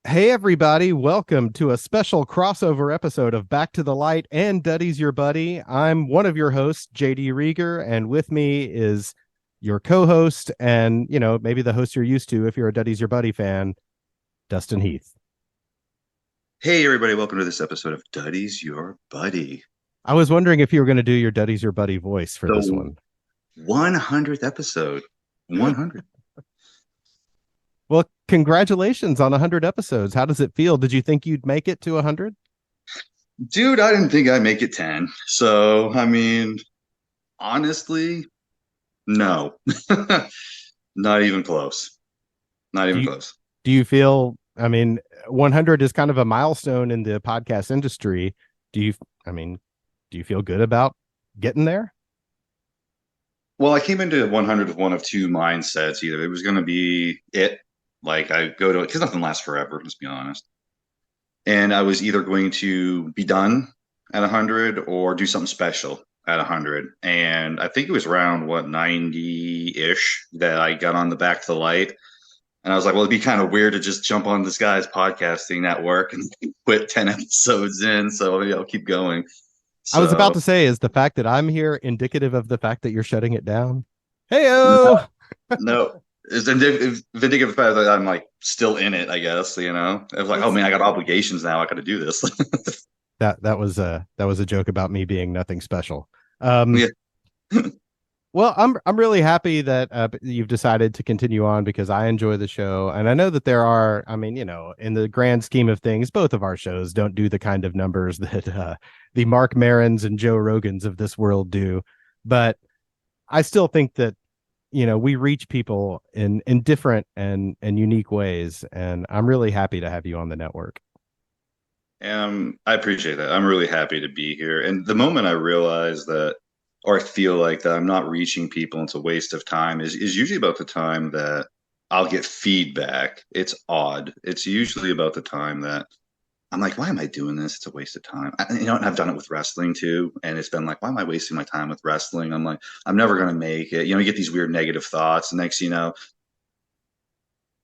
Hey, everybody, welcome to a special crossover episode of Back to the Light and Duddy's Your Buddy. I'm one of your hosts, JD Reager, and with me is your co host and, maybe the host you're used to if you're a Duddy's Your Buddy fan, Dustin Heath. Hey, everybody, welcome to this episode of Duddy's Your Buddy, I was wondering if you were going to do your Duddy's Your Buddy voice for this the one. 100th episode. 100. Well, congratulations on 100 episodes. How does it feel? Did you think you'd make it to 100? Dude, I didn't think I'd make it 10. So, honestly, no. Not even close. Not Do even you, close. do you feel, 100 is kind of a milestone in the podcast industry. Do you, I mean, do you feel good about getting there? Well, I came into 100 with one of two mindsets. Either it was going to be it, like I go to it, because nothing lasts forever, let's be honest. And I was either going to be done at 100 or do something special at 100. And I think it was around what 90-ish that I got on the Back to the Light. And I was like, well, it'd be kind of weird to just jump on this guy's podcasting network and quit 10 episodes in. So maybe I'll keep going. I was about So to say, is the fact that I'm here indicative of the fact that you're shutting it down? no, Heyo! no. It's indicative of the fact that I'm like still in it, I guess, you know. I was like, oh That's man, I got obligations now. I got to do this. that was a joke about me being nothing special. Yeah. Well, I'm really happy that you've decided to continue on because I enjoy the show, and I know that there are. In the grand scheme of things, both of our shows don't do the kind of numbers that the Mark Marons and Joe Rogans of this world do, but I still think that we reach people in different and unique ways, and I'm really happy to have you on the network. I appreciate that. I'm really happy to be here. And the moment I realize that, or I feel like that I'm not reaching people, it's a waste of time, is usually about the time that I'll get feedback. It's odd. It's usually about the time that I'm like, why am I doing this? It's a waste of time. And I've done it with wrestling too. And it's been like, why am I wasting my time with wrestling? I'm like, I'm never going to make it. You get these weird negative thoughts. And next,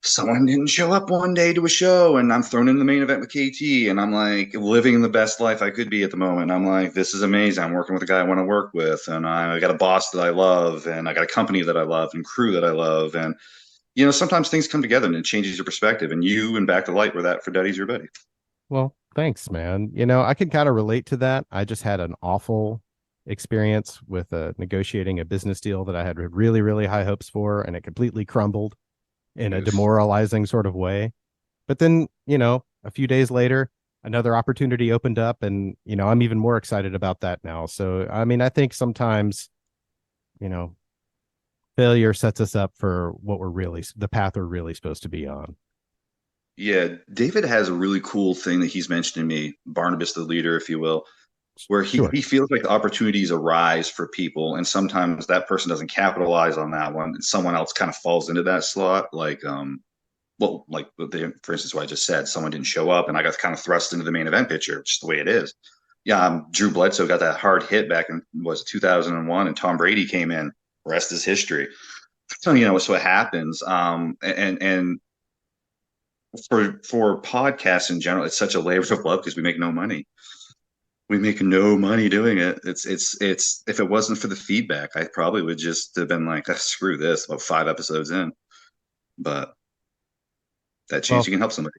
someone didn't show up one day to a show and I'm thrown in the main event with KT and I'm like living the best life I could be at the moment. I'm like, this is amazing. I'm working with a guy I want to work with and I got a boss that I love and I got a company that I love and crew that I love. And, sometimes things come together and it changes your perspective. And you and Back to Light were that for Duddy's Your Buddy. Well, thanks, man. I can kind of relate to that. I just had an awful experience with negotiating a business deal that I had really, really high hopes for, and it completely crumbled in a Oof. demoralizing sort of way. But then, a few days later, another opportunity opened up, and I'm even more excited about that now. So, I think sometimes, you know, failure sets us up for the path we're really supposed to be on. Yeah, David has a really cool thing that he's mentioned to me, Barnabas the leader, if you will, where he, Sure. he feels like the opportunities arise for people, and sometimes that person doesn't capitalize on that one, and someone else kind of falls into that slot. For instance, what I just said, someone didn't show up, and I got kind of thrust into the main event picture, just the way it is. Yeah, Drew Bledsoe got that hard hit back in was 2001, and Tom Brady came in. Rest is history. So it's what happens. And for podcasts in general, it's such a labor of love because we make no money. We make no money doing it. It's if it wasn't for the feedback, I probably would just have been like, screw this, about 5 episodes in. But that chance Well, you can help somebody.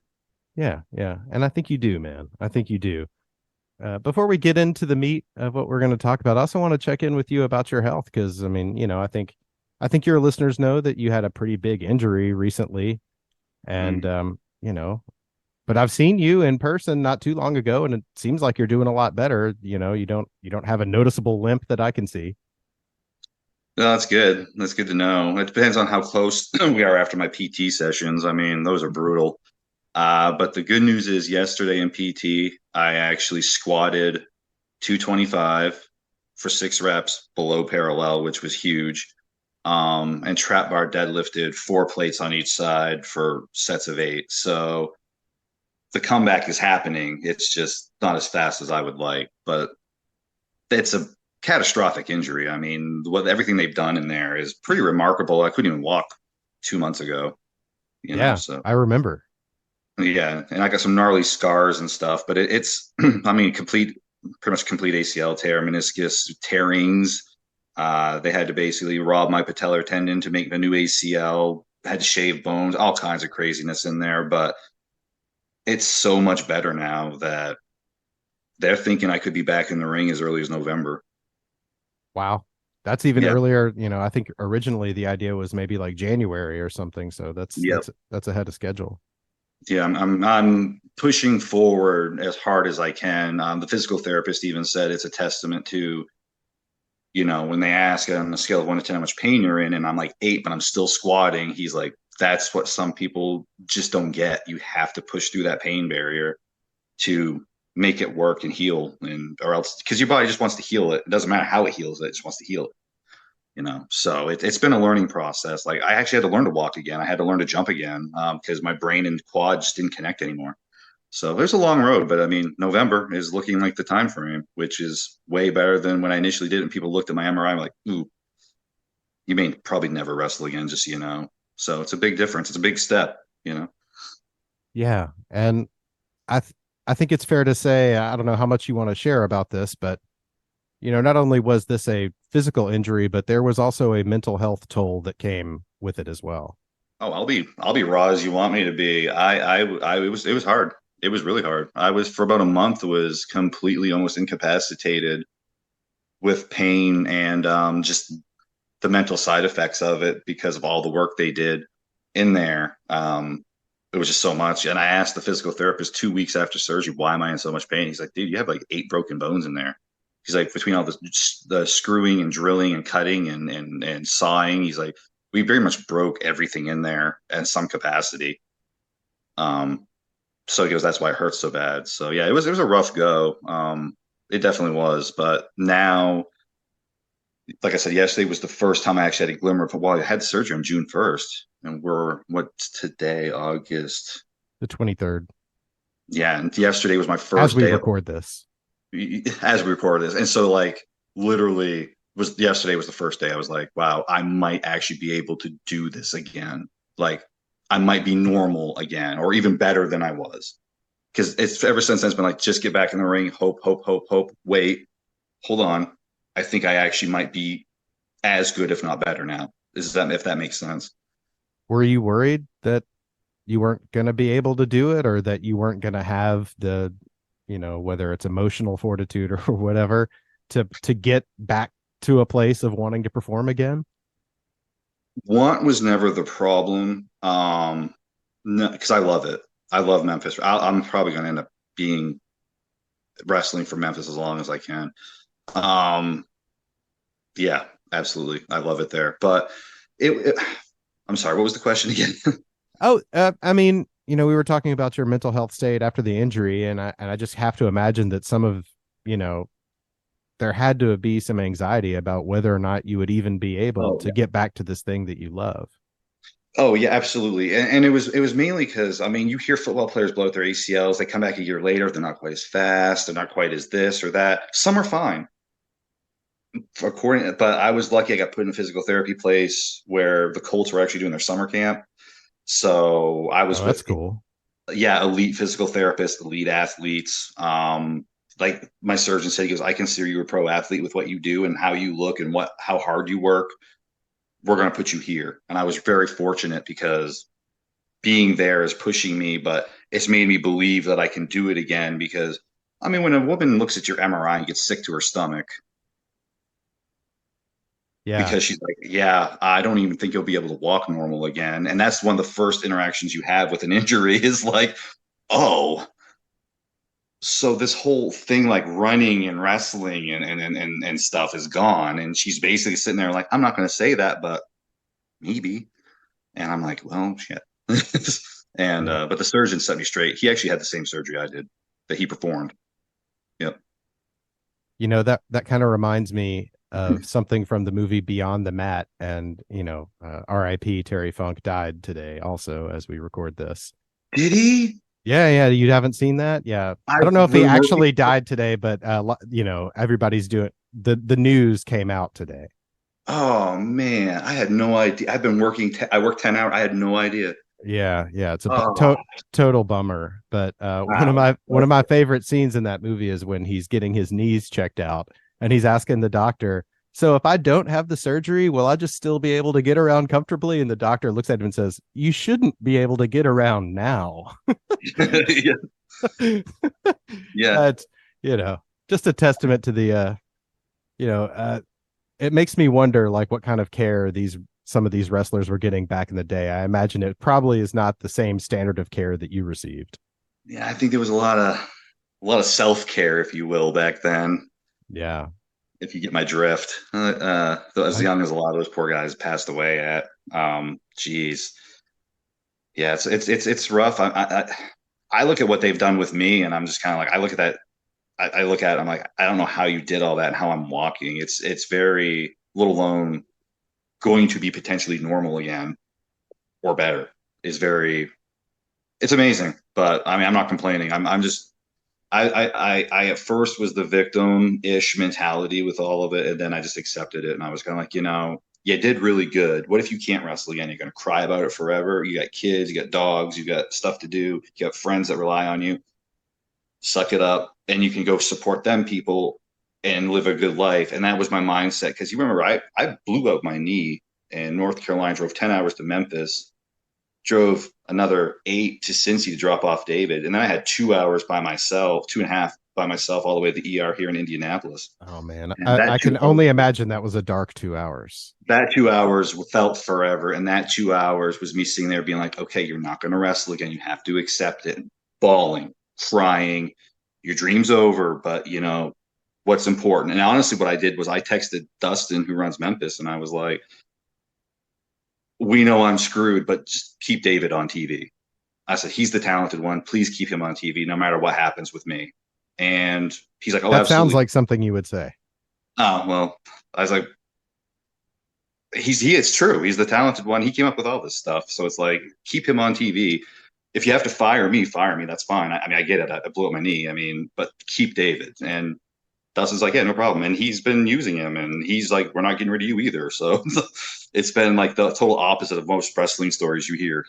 yeah, yeah. And I think you do, man. I think you do. Before we get into the meat of what we're going to talk about, I also want to check in with you about your health because I think your listeners know that you had a pretty big injury recently, and Mm. but I've seen you in person not too long ago, and it seems like you're doing a lot better. You don't have a noticeable limp that I can see. No, that's good. That's good to know. It depends on how close we are after my PT sessions. I mean, those are brutal. But the good news is yesterday in PT, I actually squatted 225 for 6 reps below parallel, which was huge. And trap bar deadlifted 4 plates on each side for sets of 8. So the comeback is happening. It's just not as fast as I would like, but it's a catastrophic injury. I mean, everything they've done in there is pretty remarkable. I couldn't even walk 2 months ago, Yeah, so I remember. Yeah, and I got some gnarly scars and stuff, but it's I mean pretty much complete ACL tear, meniscus tearings. They had to basically rob my patellar tendon to make the new ACL. Had to shave bones, all kinds of craziness in there, but it's so much better now that they're thinking I could be back in the ring as early as November. Wow. That's even Yeah, earlier. I think originally the idea was maybe like January or something. So that's yep, that's that's ahead of schedule. yeah. I'm pushing forward as hard as I can. The physical therapist even said it's a testament to when they ask on a scale of 1 to 10 how much pain you're in, and I'm like 8, but I'm still squatting. He's like, that's what some people just don't get. You have to push through that pain barrier to make it work and heal, and or else because your body just wants to heal it. It doesn't matter how it heals it; it just wants to heal it. So it's been a learning process. Like I actually had to learn to walk again. I had to learn to jump again because my brain and quad just didn't connect anymore. So there's a long road, but I mean, November is looking like the time frame, which is way better than when I initially did. And people looked at my MRI, I'm like, ooh, you may probably never wrestle again, just so you know. So it's a big difference. It's a big step. Yeah. And I th- I think it's fair to say, I don't know how much you want to share about this, but not only was this a physical injury, but there was also a mental health toll that came with it as well. Oh, I'll be raw as you want me to be. It was hard. It was really hard. I was for about a month was completely almost incapacitated with pain and just the mental side effects of it because of all the work they did in there. It was just so much. And I asked the physical therapist 2 weeks after surgery, why am I in so much pain? He's like, dude, you have like 8 broken bones in there. He's like, between all the screwing and drilling and cutting and sawing, he's like, we very much broke everything in there in some capacity. Um, so he goes, that's why it hurts so bad. So yeah, it was a rough go. It definitely was. But now, like I said, yesterday was the first time I actually had a glimmer of, well, I had surgery on June 1st, and what's today, August? The 23rd, Yeah, and yesterday was my as first we day of, record this. as we record this. And so, like, literally, was yesterday was the first day I was like, wow, I might actually be able to do this again. Like, I might be normal again, or even better than I was. Because it's ever since then, it's been like, just get back in the ring, hope, hope, hope, hope. Wait, hold on. I think I actually might be as good, if not better now. Is that if that makes sense? Were you worried that you weren't going to be able to do it, or that you weren't going to have the, whether it's emotional fortitude or whatever, to get back to a place of wanting to perform again? Want was never the problem. No, because I love it. I love Memphis. I'm probably going to end up being wrestling for Memphis as long as I can. Um, yeah, absolutely. I love it there. But it I'm sorry, what was the question again? Oh, I mean, we were talking about your mental health state after the injury, and I just have to imagine that some of, you know, there had to be some anxiety about whether or not you would even be able Oh, to get back to this thing that you love. Oh yeah, absolutely. And it was mainly because I mean you hear football players blow out their ACLs, they come back a year later, they're not quite as fast, they're not quite as this or that. Some are fine. But I was lucky I got put in a physical therapy place where the Colts were actually doing their summer camp. So I was Oh, that's with cool. yeah, elite physical therapists, elite athletes. Like my surgeon said, he goes, I consider you a pro athlete with what you do and how you look and how hard you work. We're gonna put you here. And I was very fortunate because being there is pushing me, but it's made me believe that I can do it again because I mean, when a woman looks at your MRI and gets sick to her stomach Yeah. because she's like, yeah, I don't even think you'll be able to walk normal again. And that's one of the first interactions you have with an injury is like, oh, so this whole thing like running and wrestling and stuff is gone. And she's basically sitting there like, I'm not going to say that, but maybe. And I'm like, well, shit. And Yeah. but the surgeon set me straight. He actually had the same surgery I did that he performed. Yep. That kind of reminds me of something from the movie Beyond the Mat, and R.I.P. Terry Funk died today also as we record this. Did he? Yeah, you haven't seen that? Yeah. I don't I've know if he been working. actually died today, but everybody's doing the news came out today. Oh man, I had no idea. I've been working. I worked 10 hours. I had no idea. Yeah, it's a Oh, total bummer. But wow. one of my favorite scenes in that movie is when he's getting his knees checked out and he's asking the doctor, "So if I don't have the surgery, will I just still be able to get around comfortably?" And the doctor looks at him and says, "You shouldn't be able to get around now." Yeah. Yeah. That's, you know, just a testament to the you know, it makes me wonder like what kind of care these some of these wrestlers were getting back in the day. I imagine it probably is not the same standard of care that you received. Yeah, I think there was a lot of self-care, if you will, back then, Yeah. if you get my drift. As I young as a lot of those poor guys passed away at. Geez. Yeah, it's rough. I look at what they've done with me, and I'm just kind of like, I look at that. I look at it, I'm like, I don't know how you did all that and how I'm walking. It's very, let alone going to be potentially normal again or better, is very, it's amazing. But I mean, I'm not complaining. I'm just, I at first was the victim-ish mentality with all of it, and then I just accepted it, and I was kind of like, you did really good. What if you can't wrestle again? You're going to cry about it forever. You got kids, you got dogs, you got stuff to do, you got friends that rely on you. Suck it up, and you can go support them people and live a good life. And that was my mindset, because you remember, I blew out my knee in North Carolina, drove 10 hours to Memphis, drove another 8 to Cincy to drop off David, and then I had 2 hours by myself, 2.5 by myself, all the way to the ER here in Indianapolis. Oh man, And I can only imagine that was a dark 2 hours. that 2 hours felt forever, and that 2 hours was me sitting there being like, okay, you're not going to wrestle again, you have to accept it, bawling, crying, your dream's over, but what's important. And honestly, what I did was I texted Dustin, who runs Memphis, and I was like, we know I'm screwed, but just keep David on TV. I said, he's the talented one, please keep him on TV no matter what happens with me. And he's like, oh, That sounds absolutely. like something you would say. Oh, well, I was like, it's true. He's the talented one. He came up with all this stuff. So it's like, keep him on TV. If you have to fire me, fire me. That's fine. I mean, I get it. I blew up my knee. I mean, but keep David. And Dustin's like, yeah, no problem. And he's been using him. And he's like, we're not getting rid of you either. So it's been like the total opposite of most wrestling stories you hear.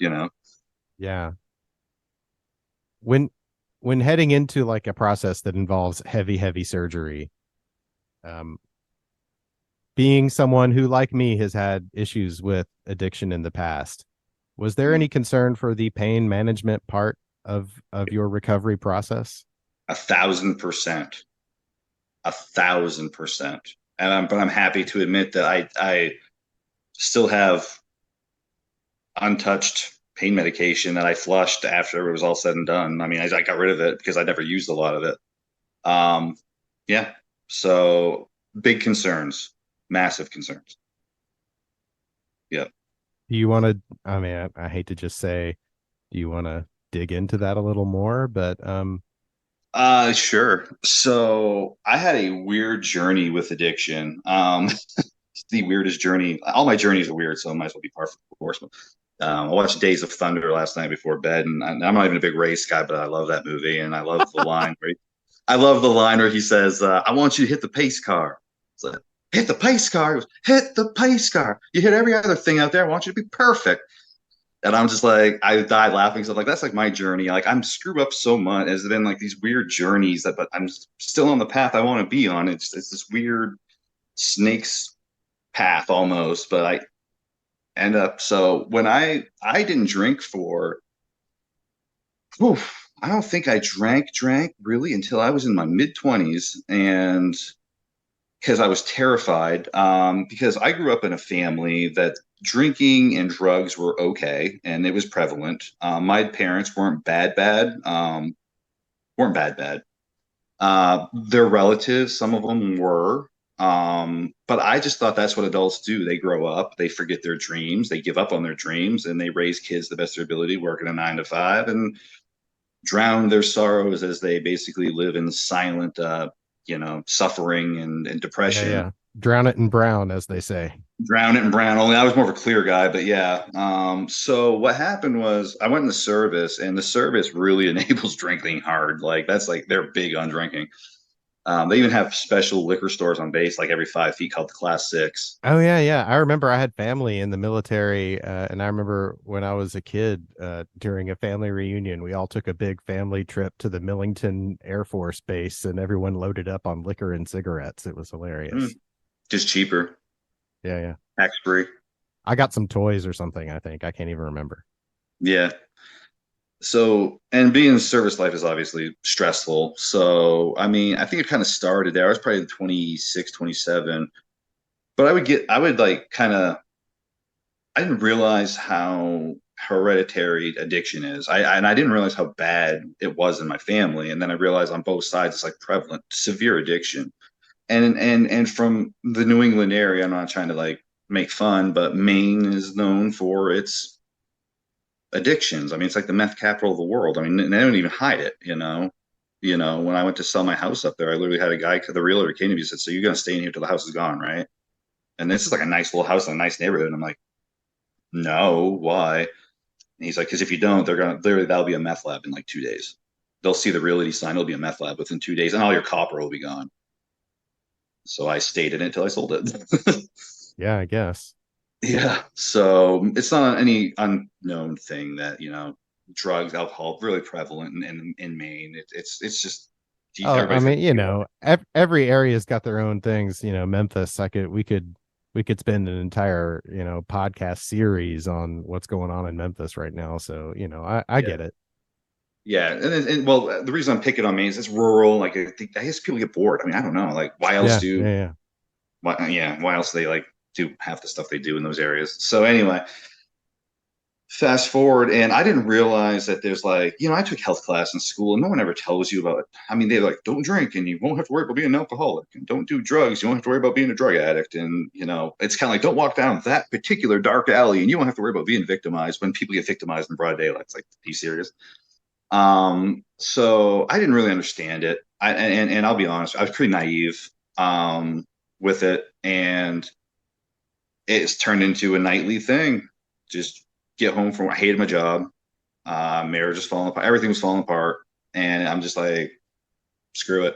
Yeah. When heading into like a process that involves heavy surgery, um, being someone who, like me, has had issues with addiction in the past, was there any concern for the pain management part of your recovery process? 1,000%. 1,000%. But I'm happy to admit that I still have untouched pain medication that I flushed after it was all said and done. I mean, I got rid of it because I never used a lot of it. Um, yeah. So big concerns, massive concerns. Yeah. Do you want to, I mean, I hate to just say, do you want to dig into that a little more? But Sure. So I had a weird journey with addiction. The weirdest journey. All my journeys are weird, so I might as well be par for the course. I watched Days of Thunder last night before bed, and I'm not even a big race guy, but I love that movie, and I love the line where he says, "I want you to hit the pace car." It's like, hit the pace car. He goes, hit the pace car. You hit every other thing out there. I want you to be perfect. And I'm just like, I died laughing because I'm like, that's like my journey. Like I'm screwed up so much. It's been like these weird journeys but I'm still on the path I want to be on. It's this weird snake's path almost, but I end up. So when I didn't drink for, I don't think I drank really until I was in my mid 20s, and because I was terrified, because I grew up in a family that drinking and drugs were okay and it was prevalent. My parents weren't bad. Their relatives, some of them were. But I just thought that's what adults do. They grow up, they forget their dreams, they give up on their dreams, and they raise kids the best of their ability, working a 9 to 5, and drown their sorrows as they basically live in silent, suffering and yeah, depression. yeah, drown it in brown, as they say. Drown it in brown. Only I was more of a clear guy, but yeah. So what happened was I went in the service, and the service really enables drinking hard. Like that's like they're big on drinking. They even have special liquor stores on base, like every 5 feet, called the Class Six. Oh yeah, yeah. I remember I had family in the military, and I remember when I was a kid, during a family reunion, we all took a big family trip to the Millington Air Force Base, and everyone loaded up on liquor and cigarettes. It was hilarious. Mm, just cheaper, Yeah, yeah. tax free. I got some toys or something, I think. I can't even remember. Yeah. So, and being in service life is obviously stressful. So, I mean, I think it kind of started there. I was probably 26, 27, but I would like kind of, I didn't realize how hereditary addiction is. And I didn't realize how bad it was in my family. And then I realized on both sides, it's like prevalent, severe addiction. And from the New England area, I'm not trying to like make fun, but Maine is known for its addictions. I mean, it's like the meth capital of the world. I mean, they don't even hide it, you know. You know, when I went to sell my house up there, I literally had a guy, the realtor came to me and said, "So you're gonna stay in here till the house is gone, right?" And this is like a nice little house in a nice neighborhood. And I'm like, "No, why?" And he's like, "Because if you don't, they're gonna literally that'll be a meth lab in like 2 days. They'll see the realty sign, it'll be a meth lab within 2 days, and all your copper will be gone." So I stayed in it until I sold it. Yeah, I guess. Yeah. So it's not any unknown thing that, drugs, alcohol, really prevalent in Maine. It's just Oh, I everybody's mean, addicted to it. every area's got their own things. Memphis, we could spend an entire, podcast series on what's going on in Memphis right now. So, I Yeah. get it. Yeah. And well, the reason I'm picking on Maine is it's rural. Like I guess people get bored. I mean, I don't know. Like Yeah, yeah, yeah. why else they like do half the stuff they do in those areas. So anyway, fast forward, and I didn't realize that there's like, I took health class in school and no one ever tells you about it. I mean, they're like, don't drink and you won't have to worry about being an alcoholic, and don't do drugs, you won't have to worry about being a drug addict. And it's kind of like, don't walk down that particular dark alley and you won't have to worry about being victimized. When people get victimized in broad daylight, it's like, be serious. So I didn't really understand it. And I'll be honest, I was pretty naive with it, and it's turned into a nightly thing. Just get home from, I hated my job. Marriage was falling apart. Everything was falling apart. And I'm just like, screw it.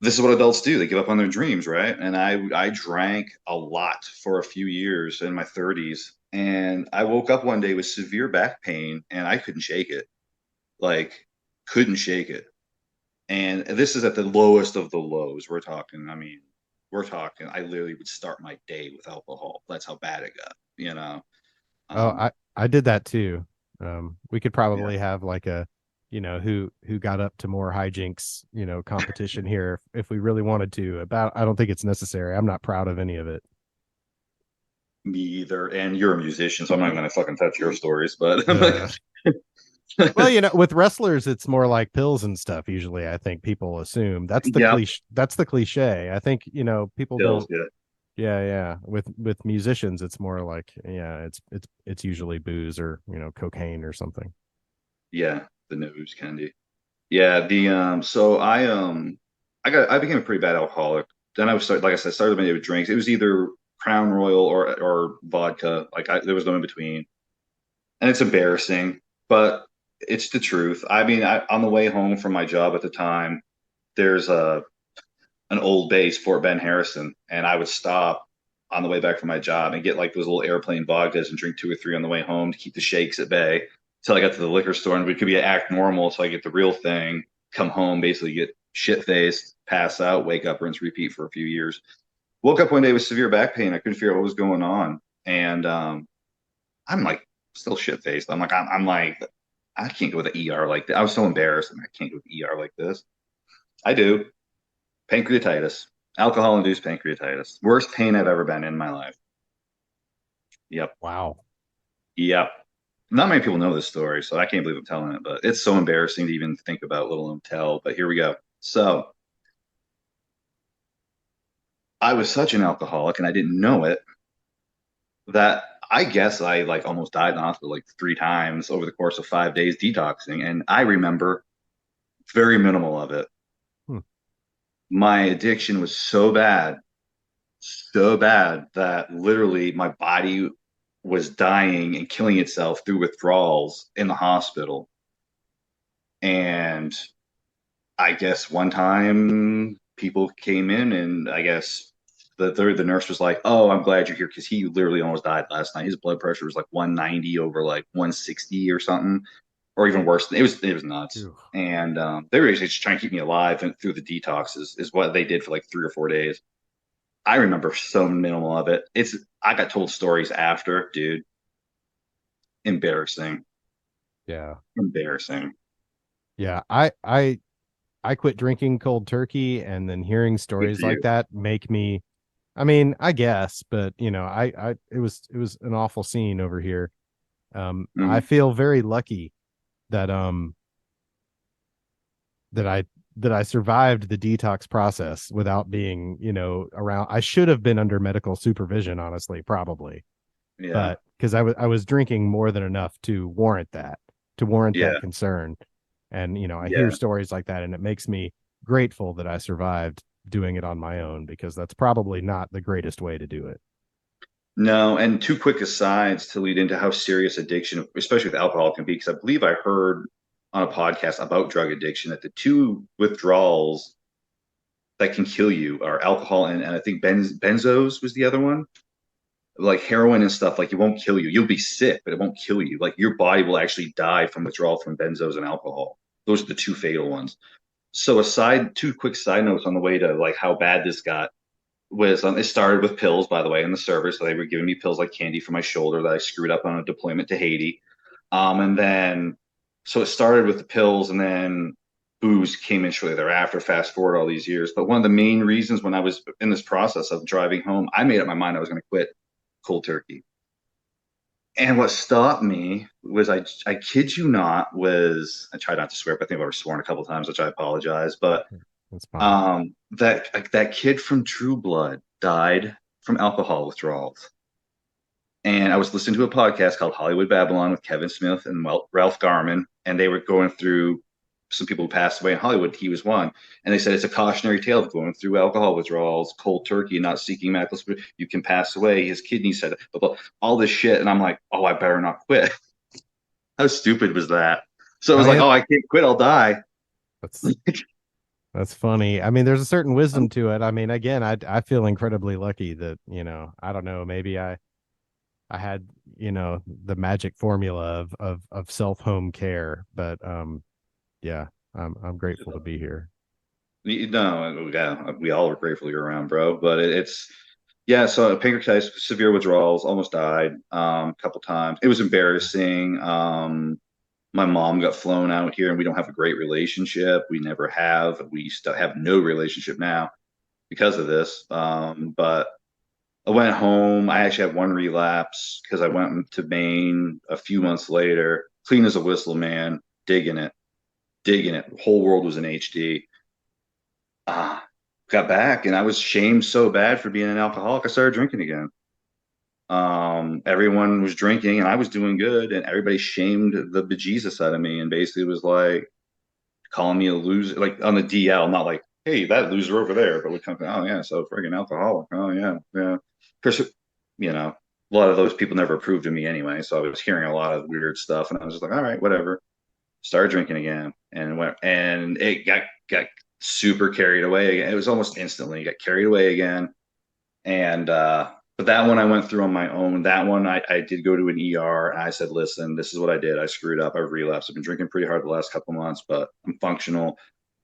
This is what adults do. They give up on their dreams, right? And I drank a lot for a few years in my 30s. And I woke up one day with severe back pain and I couldn't shake it. Like, couldn't shake it. And this is at the lowest of the lows. I literally would start my day with alcohol. That's how bad it got, you know? Oh, Um, I did that too. We could yeah. probably have like a, who got up to more hijinks, competition here if we really wanted to. About, I don't think it's necessary. I'm not proud of any of it. Me either. And you're a musician, so I'm not going to fucking touch your stories. But I'm like, Uh, well, with wrestlers, it's more like pills and stuff. Usually, I think people assume that's the yeah, cliche. That's the cliche. I think people pills. don't. Yeah, Yeah, yeah. With musicians, it's more like, yeah, it's usually booze or cocaine or something. yeah. The nose candy. Yeah. So I became a pretty bad alcoholic. Then like I said, started my day with drinks. It was either Crown Royal or vodka. There was no in between, and it's embarrassing, but it's the truth. I mean, on the way home from my job at the time, there's an old base, Fort Ben Harrison, and I would stop on the way back from my job and get like those little airplane vodkas and drink two or three on the way home to keep the shakes at bay until I got to the liquor store, and we could be act normal so I get the real thing, come home, basically get shit faced, pass out, wake up, rinse, repeat for a few years. Woke up one day with severe back pain. I couldn't figure out what was going on, and I'm like still shit faced. I'm like, I can't go to the ER like that. I was so embarrassed. I can't go to the ER like this. I do. Pancreatitis, alcohol induced pancreatitis. Worst pain I've ever been in my life. Yep. Wow. Yep. Not many people know this story, so I can't believe I'm telling it, but it's so embarrassing to even think about, let alone tell. But here we go. So I was such an alcoholic and I didn't know it that I guess I like almost died in the hospital like 3 times over the course of 5 days detoxing. And I remember very minimal of it. Hmm. My addiction was so bad that literally my body was dying and killing itself through withdrawals in the hospital. And I guess one time people came in and I guess the nurse was like, "Oh, I'm glad you're here because he literally almost died last night. His blood pressure was like 190 over like 160 or something, or even worse. It was nuts." Phew. And they were just trying to keep me alive and through the detoxes is what they did for like 3 or 4 days. I remember so minimal of it. I got told stories after, dude. Embarrassing, Yeah. embarrassing. Yeah. I quit drinking cold turkey, and then hearing Good stories for like you. that make me, I mean, I guess, but it was an awful scene over here. I Mhm. feel very lucky that that I that I survived the detox process without being, around. I should have been under medical supervision, honestly, probably, Yeah, but because I was drinking more than enough to warrant that yeah, concern. And I hear yeah. stories like that, and it makes me grateful that I survived doing it on my own, because that's probably not the greatest way to do it. No, and two quick asides to lead into how serious addiction, especially with alcohol, can be. Because I believe I heard on a podcast about drug addiction that the two withdrawals that can kill you are alcohol and I think benzos was the other one. Like heroin and stuff, like it won't kill you. You'll be sick, but it won't kill you. Like your body will actually die from withdrawal from benzos and alcohol. Those are the two fatal ones. So two quick side notes on the way to like how bad this got was it started with pills, by the way, in the service. So they were giving me pills like candy for my shoulder that I screwed up on a deployment to Haiti. And then so it started with the pills, and then booze came in shortly thereafter. Fast forward all these years, but one of the main reasons when I was in this process of driving home, I made up my mind I was going to quit cold turkey. And what stopped me was I kid you not, was I tried not to swear, but I think I was sworn a couple of times, which I apologize. But That's fine. that kid from True Blood died from alcohol withdrawals. And I was listening to a podcast called Hollywood Babylon with Kevin Smith and Ralph Garman, and they were going through some people who passed away in Hollywood. He was one, and they said it's a cautionary tale of going through alcohol withdrawals, cold turkey, not seeking medical support. You can pass away. His kidneys said blah, blah, all this shit, and I'm like, oh, I better not quit. How stupid was that? So it I was like, mean, oh, I can't quit. I'll die. that's that's funny. I mean, there's a certain wisdom to it. I mean, again, I feel incredibly lucky that, I don't know, maybe I had, the magic formula of self home care, but yeah, I'm grateful to be here. No, yeah, we all are grateful you're around, bro. But it's yeah. So pancreatitis, severe withdrawals, almost died a couple times. It was embarrassing. My mom got flown out here, and we don't have a great relationship. We never have. We still have no relationship now because of this. But I went home. I actually had one relapse because I went to Maine a few months later, clean as a whistle, man, digging it, digging it. The whole world was in HD. Ah, got back and I was shamed so bad for being an alcoholic. I started drinking again. Everyone was drinking and I was doing good, and everybody shamed the bejesus out of me and basically was like calling me a loser, like on the DL, not like, hey, that loser over there, but would come, oh yeah, so friggin' alcoholic. Oh yeah, yeah. Chris, a lot of those people never approved of me anyway, so I was hearing a lot of weird stuff, and I was just like, all right, whatever. Started drinking again, and went, and it got super carried away again. It was almost instantly got carried away again, and but that one I went through on my own. That one I did go to an ER, and I said, listen, this is what I did. I screwed up. I've relapsed. I've been drinking pretty hard the last couple months, but I'm functional.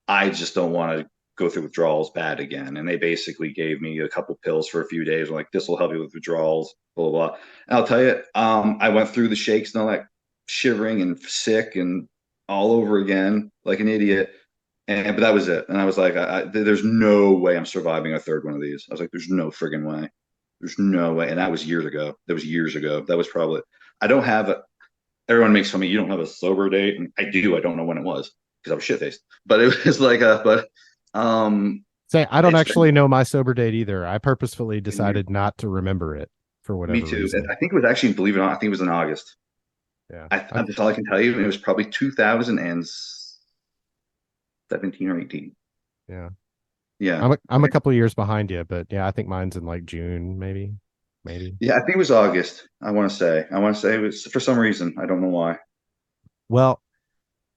I just don't want to go through withdrawals bad again. And they basically gave me a couple pills for a few days. Like, this will help you with withdrawals, blah, blah, blah. And I'll tell you, I went through the shakes and all that, shivering and sick and all over again like an idiot. But that was it. And I was like, there's no way I'm surviving a third one of these. I was like, there's no friggin' way. There's no way. And that was years ago. That was years ago. That was probably, I don't have a, everyone makes fun of me. You don't have a sober date. And I do. I don't know when it was because I was shit faced. But it was like, um, Say, I don't it's been actually know my sober date either. I purposefully decided not to remember it for me whatever too. reason. I think it was actually, believe it or not, I think it was in August. Yeah. That's all I can tell you. It was probably 2017 or 18. Yeah. Yeah. I'm a couple of years behind you, but yeah, I think mine's in like June, maybe. Maybe. Yeah. I think it was August. I want to say it was for some reason. I don't know why. Well,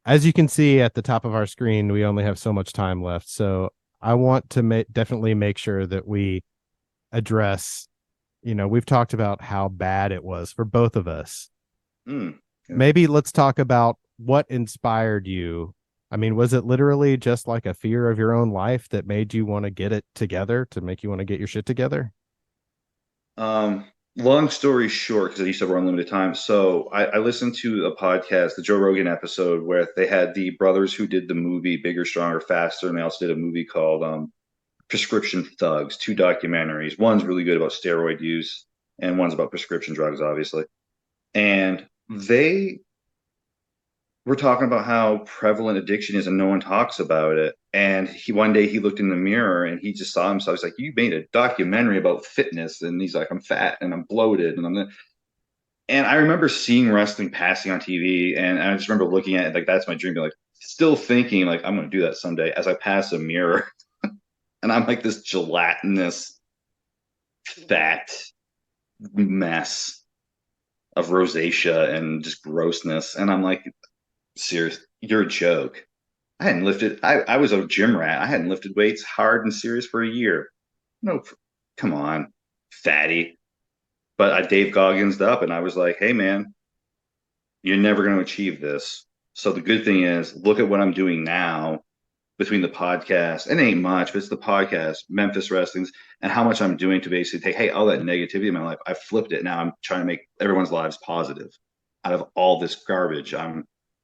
as you can see at the top of our screen, we only have so much time left. So I want to definitely make sure that we address, we've talked about how bad it was for both of us. Mm, yeah. Maybe let's talk about what inspired you. I mean, was it literally just like a fear of your own life that made you want to get it together, to make you want to get your shit together? Um, Long story short, because you said we're on limited time. So I listened to a podcast, the Joe Rogan episode, where they had the brothers who did the movie Bigger, Stronger, Faster, and they also did a movie called Prescription Thugs, two documentaries. One's really good about steroid use, and one's about prescription drugs, obviously. And they were talking about how prevalent addiction is and no one talks about it. And he one day he looked in the mirror and he just saw himself. He's like, "You made a documentary about fitness," and he's like, "I'm fat and I'm bloated and I'm." And I remember seeing wrestling passing on TV, and I just remember looking at it like that's my dream. Like still thinking like I'm going to do that someday as I pass a mirror, and I'm like this gelatinous fat mess of rosacea and just grossness, and I'm like, serious, you're a joke. I hadn't lifted. I was a gym rat. I hadn't lifted weights hard and serious for a year. No, come on, fatty. But I Dave Goggins up, and I was like, "Hey, man, you're never going to achieve this." So the good thing is, look at what I'm doing now between the podcast. It ain't much, but it's the podcast, Memphis Wrestlings, and how much I'm doing to basically take, hey, all that negativity in my life, I flipped it. Now I'm trying to make everyone's lives positive out of all this garbage.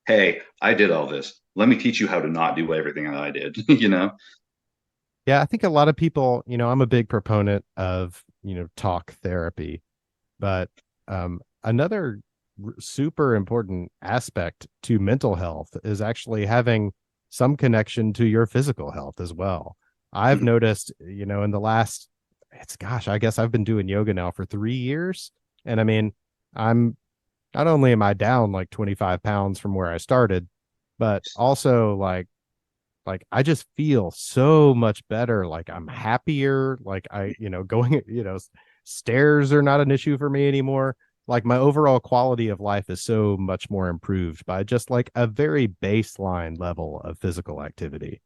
Hey, I did all this. Let me teach you how to not do everything that I did, you know? Yeah, I think a lot of people, I'm a big proponent of, talk therapy, but another super important aspect to mental health is actually having some connection to your physical health as well. I've Mm. noticed, in the last, gosh, I guess I've been doing yoga now for 3 years. And I mean, I'm not only am I down like 25 pounds from where I started, but also like I just feel so much better. Like I'm happier. Like going, stairs are not an issue for me anymore. Like my overall quality of life is so much more improved by just like a very baseline level of physical activity.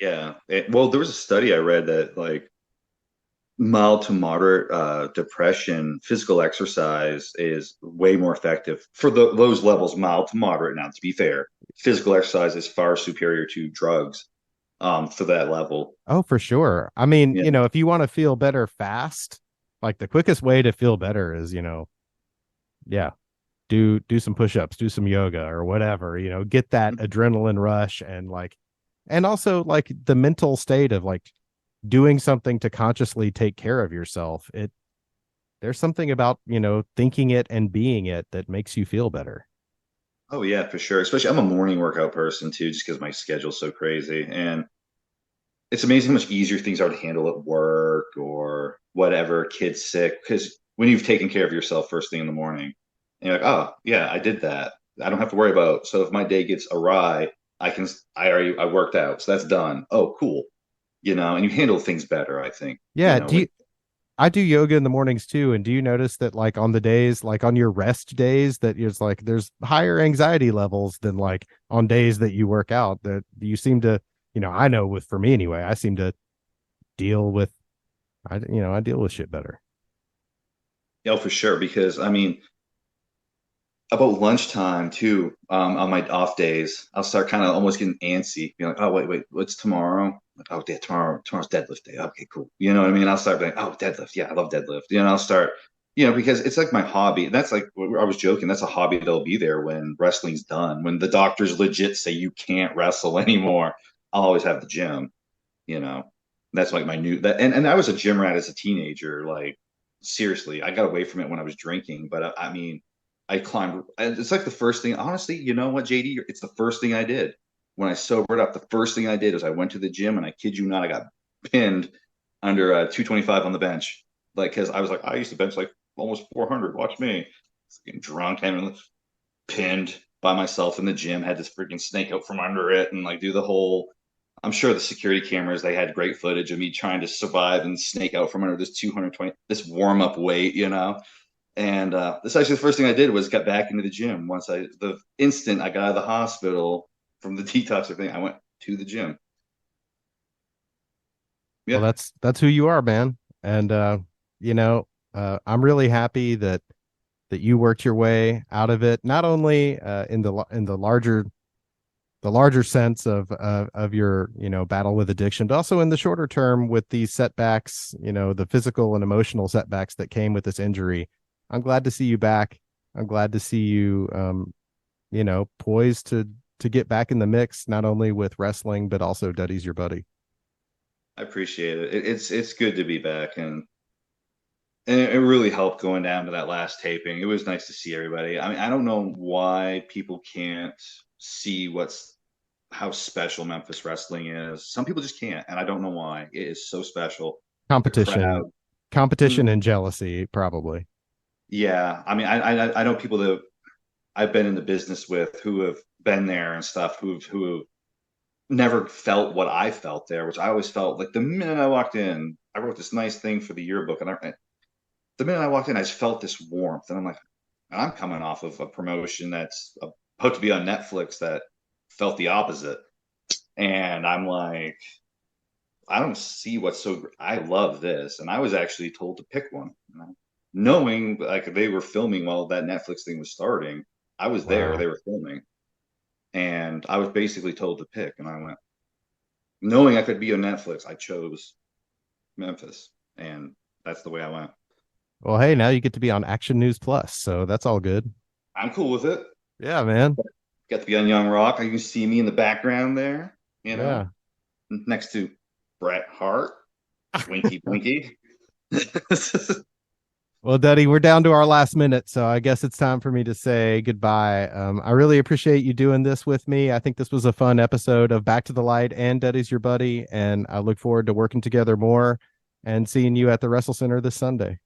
Yeah. Well, there was a study I read that like mild to moderate depression, physical exercise is way more effective for those levels, mild to moderate. Now, to be fair, physical exercise is far superior to drugs for that level. Oh, for sure. I mean, Yeah. if you want to feel better fast, like the quickest way to feel better is, yeah, do some push-ups, do some yoga or whatever, get that adrenaline rush and also like the mental state of like doing something to consciously take care of yourself. There's something about, thinking it and being it that makes you feel better. Oh yeah, for sure. Especially I'm a morning workout person too, just because my schedule's so crazy. And it's amazing how much easier things are to handle at work or whatever, kids sick. Because when you've taken care of yourself first thing in the morning, and you're like, oh yeah, I did that. I don't have to worry about. So if my day gets awry, I worked out, so that's done. Oh, cool. And you handle things better, I think. Yeah, I do yoga in the mornings too, and do you notice that like on the days like on your rest days that it's like there's higher anxiety levels than like on days that you work out, that you seem to, I know with for me anyway, I seem to deal with I deal with shit better. Oh, for sure. Because I mean, about lunchtime too, on my off days, I'll start kind of almost getting antsy, being like, oh wait, what's tomorrow? Like, oh yeah, tomorrow's deadlift day. Okay, cool. You know what I mean? I'll start being, oh, deadlift. Yeah, I love deadlift. I'll start, because it's like my hobby. That's like I was joking, that's a hobby that'll be there when wrestling's done. When the doctors legit say you can't wrestle anymore, I'll always have the gym, you know. That's like my new that and I was a gym rat as a teenager, like seriously. I got away from it when I was drinking, but I mean I climbed. And it's like the first thing, honestly, you know what, JD? It's the first thing I did when I sobered up. The first thing I did is I went to the gym, and I kid you not, I got pinned under 225 on the bench. Like, because I was like, I used to bench like almost 400. Watch me. Getting drunk and pinned by myself in the gym, had this freaking snake out from under it and like do the whole. I'm sure the security cameras, they had great footage of me trying to survive and snake out from under this 220, this warm up weight, And this actually the first thing I did was get back into the gym. The instant I got out of the hospital from the detox thing, I went to the gym. Well, Yeah, that's who you are, man. And you know, I'm really happy that you worked your way out of it, not only in the larger sense of your battle with addiction, but also in the shorter term with these setbacks, the physical and emotional setbacks that came with this injury. I'm glad to see you back. I'm glad to see you poised to get back in the mix, not only with wrestling but also Duddy's your buddy. I appreciate it. It's good to be back, and it really helped going down to that last taping. It was nice to see everybody. I mean, I don't know why people can't see how special Memphis wrestling is. Some people just can't, and I don't know why. It is so special. The Competition, crowd. competition Mm, and jealousy, probably. yeah, I mean, I know people that I've been in the business with who have been there and stuff who have never felt what I felt there, which I always felt like the minute I walked in, I wrote this nice thing for the yearbook, and the minute I walked in, I just felt this warmth, and I'm like, I'm coming off of a promotion that's about to be on Netflix that felt the opposite, and I'm like, I don't see what's so great. I love this, and I was actually told to pick one, knowing like they were filming while that Netflix thing was starting. I was there; they Wow. were filming, and I was basically told to pick, and I went, knowing I could be on Netflix, I chose Memphis, and that's the way I went. Well, hey, now you get to be on Action News Plus, so that's all good. I'm cool with it. Yeah, man. Got to be on Young Rock. You can see me in the background there, Yeah. next to Bret Hart, Winky Blinky. Well, Duddy, we're down to our last minute, so I guess it's time for me to say goodbye. I really appreciate you doing this with me. I think this was a fun episode of Back to the Light and Duddy's your buddy, and I look forward to working together more and seeing you at the Wrestle Center this Sunday.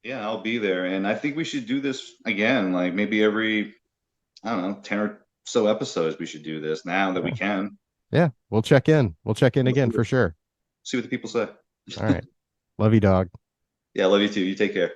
Yeah, I'll be there. And I think we should do this again, like maybe every, I don't know, 10 or so episodes. We should do this now that we Yeah. can. Yeah, we'll check in. We'll check in We'll again for sure. see what the people say. All right. Love you, dog. Yeah, love you too. You take care.